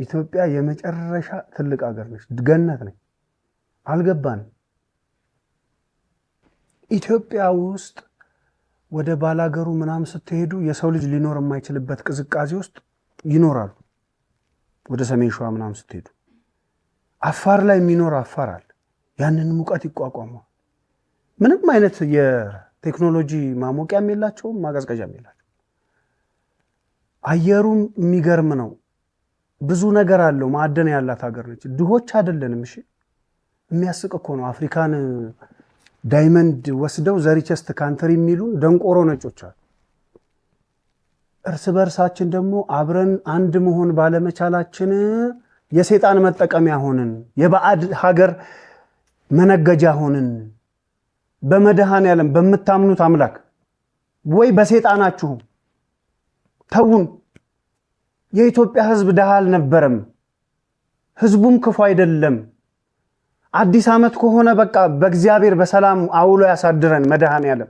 ኢትዮጵያ የመጨረሻ ትልቅ ሀገር ነች ገነት ነች አልገባን ኢትዮጵያ ውስጥ ወደ ባላገሩ ምናም ስትሄዱ የሰው ልጅ ሊኖር የማይችልበት ቅዝቃዜ ውስጥ ይኖራሉ ወደ ሰሜን ሸዋ ምናም ስትሄዱ አፋር ላይ የሚኖር አፋር አለ ያንን ሙቀት ይቋቋማል ምንም አይነት የቴክኖሎጂ ማሞቂያም የላቸው ማቀዝቀዣም የላቸው አየሩም የሚገርም ነው ብዙ ነገር አለው ማዕደን ያላት ሀገር ነች ድሆች አይደለንም እሺ የሚያስቅ እኮ ነው አፍሪካን ዳይመንድ ወስደው ዘሪቸስት ካንትሪ የሚሉ ደንቆሮ ነጮች አሉ እርስ በርሳችን ደግሞ አብረን አንድ መሆን ባለመቻላችን የሰይጣን መጠቀሚያ ሆነን የባዕድ ሀገር መነገጃ ሆነን በመድሃን ያለም በመታምኑት አምላክ ወይ በሰይጣናችሁ ተውን የኢትዮጵያ ህዝብ ደሃል ነበርም ህዝቡም ክፉ አይደለም አዲስ አመት ከሆነ በቃ በእግዚአብሔር በሰላም አውሎ ያሳድረን መድሃን ያለም